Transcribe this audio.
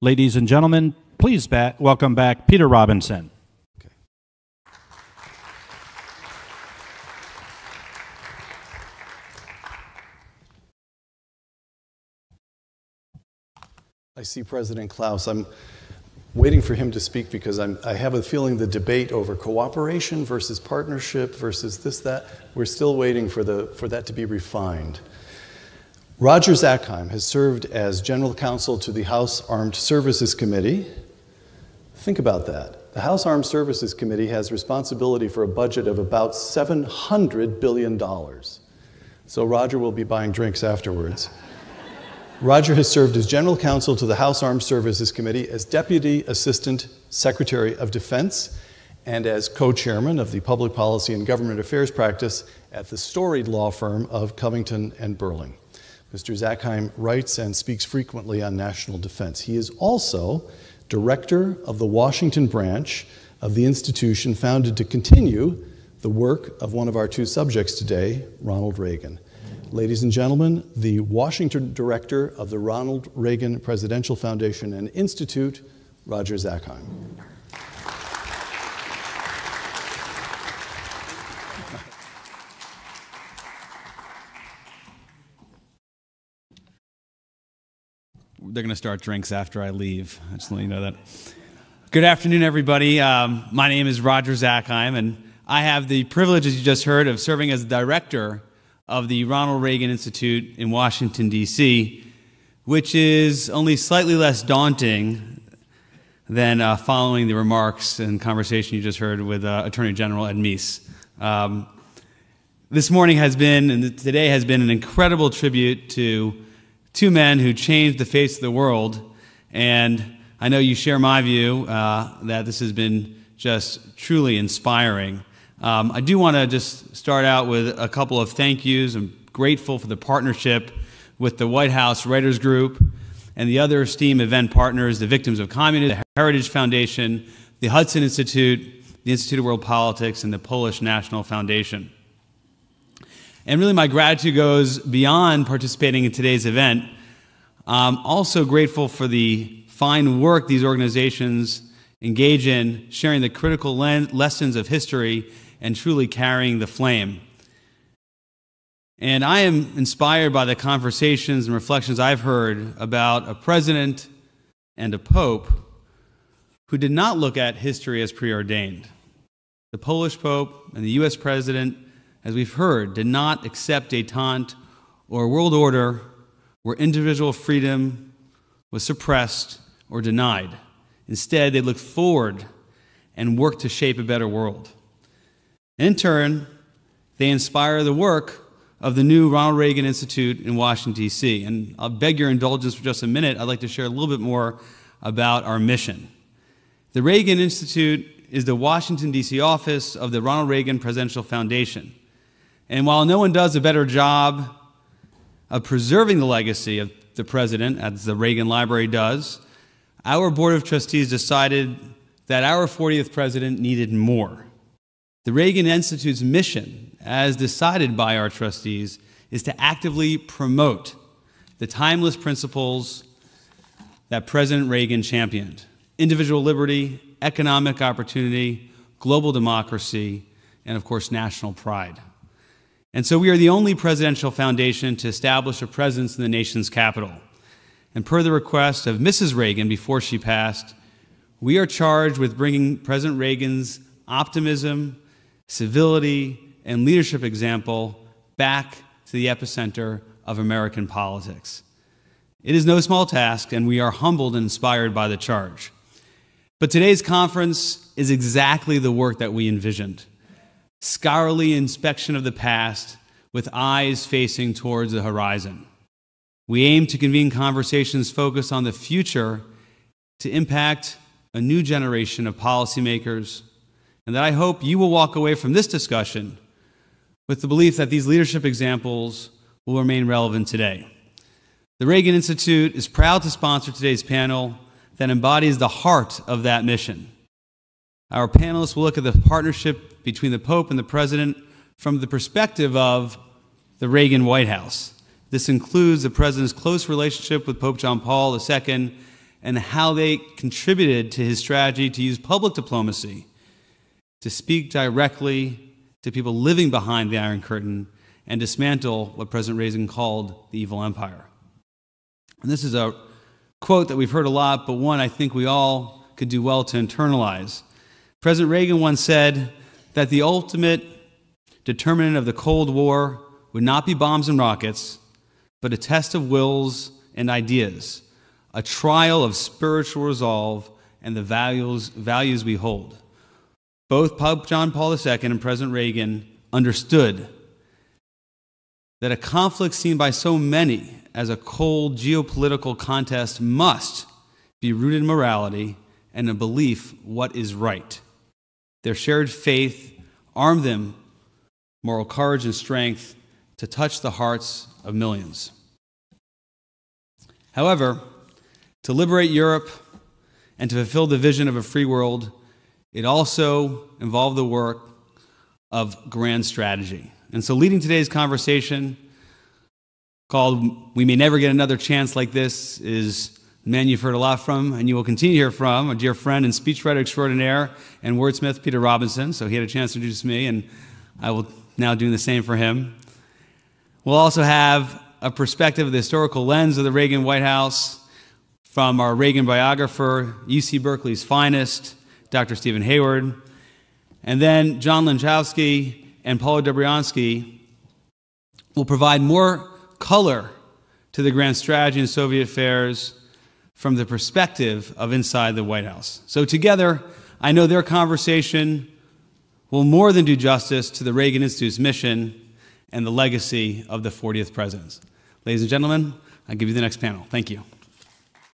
Ladies and gentlemen, please welcome back Peter Robinson. Okay. I see President Klaus. I'm waiting for him to speak because I have a feeling the debate over cooperation versus partnership versus this, that, we're still waiting for that to be refined. Roger Zakheim has served as General Counsel to the House Armed Services Committee. Think about that. The House Armed Services Committee has responsibility for a budget of about $700 billion. So Roger will be buying drinks afterwards. Roger has served as General Counsel to the House Armed Services Committee, as Deputy Assistant Secretary of Defense, and as co-chairman of the Public Policy and Government Affairs practice at the storied law firm of Covington and Burling. Mr. Zakheim writes and speaks frequently on national defense. He is also director of the Washington branch of the institution founded to continue the work of one of our two subjects today, Ronald Reagan. Ladies and gentlemen, the Washington director of the Ronald Reagan Presidential Foundation and Institute, Roger Zakheim. They're going to start drinks after I leave. I just want you to know that. Good afternoon, everybody. My name is Roger Zakheim, and I have the privilege, as you just heard, of serving as the director of the Ronald Reagan Institute in Washington, D.C., which is only slightly less daunting than following the remarks and conversation you just heard with Attorney General Ed Meese. This morning has been, and today has been, an incredible tribute to two men who changed the face of the world, and I know you share my view that this has been just truly inspiring. I do want to just start out with a couple of thank yous. I'm grateful for the partnership with the White House Writers Group and the other esteemed event partners, the Victims of Communism, the Heritage Foundation, the Hudson Institute, the Institute of World Politics, and the Polish National Foundation. And really my gratitude goes beyond participating in today's event. I'm also grateful for the fine work these organizations engage in, sharing the critical lessons of history and truly carrying the flame. And I am inspired by the conversations and reflections I've heard about a president and a pope who did not look at history as preordained. The Polish pope and the U.S. president, as we've heard, did not accept détente or a world order where individual freedom was suppressed or denied. Instead, they looked forward and worked to shape a better world. In turn, they inspire the work of the new Ronald Reagan Institute in Washington, D.C. And I'll beg your indulgence for just a minute. I'd like to share a little bit more about our mission. The Reagan Institute is the Washington, D.C. office of the Ronald Reagan Presidential Foundation. And while no one does a better job of preserving the legacy of the president, as the Reagan Library does, our Board of Trustees decided that our 40th president needed more. The Reagan Institute's mission, as decided by our trustees, is to actively promote the timeless principles that President Reagan championed: individual liberty, economic opportunity, global democracy, and of course, national pride. And so we are the only presidential foundation to establish a presence in the nation's capital. And per the request of Mrs. Reagan before she passed, we are charged with bringing President Reagan's optimism, civility, and leadership example back to the epicenter of American politics. It is no small task, and we are humbled and inspired by the charge. But today's conference is exactly the work that we envisioned: scholarly inspection of the past with eyes facing towards the horizon. We aim to convene conversations focused on the future to impact a new generation of policymakers, and that I hope you will walk away from this discussion with the belief that these leadership examples will remain relevant today. The Reagan Institute is proud to sponsor today's panel that embodies the heart of that mission. Our panelists will look at the partnership between the Pope and the President from the perspective of the Reagan White House. This includes the President's close relationship with Pope John Paul II and how they contributed to his strategy to use public diplomacy to speak directly to people living behind the Iron Curtain and dismantle what President Reagan called the evil empire. And this is a quote that we've heard a lot, but one I think we all could do well to internalize. President Reagan once said that the ultimate determinant of the Cold War would not be bombs and rockets, but a test of wills and ideas, a trial of spiritual resolve and the values we hold. Both Pope John Paul II and President Reagan understood that a conflict seen by so many as a cold geopolitical contest must be rooted in morality and a belief what is right. Their shared faith armed them moral courage and strength to touch the hearts of millions. However, to liberate Europe and to fulfill the vision of a free world, it also involved the work of grand strategy. And so leading today's conversation, called We May Never Get Another Chance Like This, is a man you've heard a lot from, and you will continue to hear from, a dear friend and speechwriter extraordinaire and wordsmith, Peter Robinson. So he had a chance to introduce me, and I will now do the same for him. We'll also have a perspective of the historical lens of the Reagan White House from our Reagan biographer, UC Berkeley's finest, Dr. Stephen Hayward. And then John Lenchowski and Paulo Dobriansky will provide more color to the grand strategy in Soviet affairs from the perspective of inside the White House. So together, I know their conversation will more than do justice to the Reagan Institute's mission and the legacy of the 40th presidents. Ladies and gentlemen, I give you the next panel. Thank you.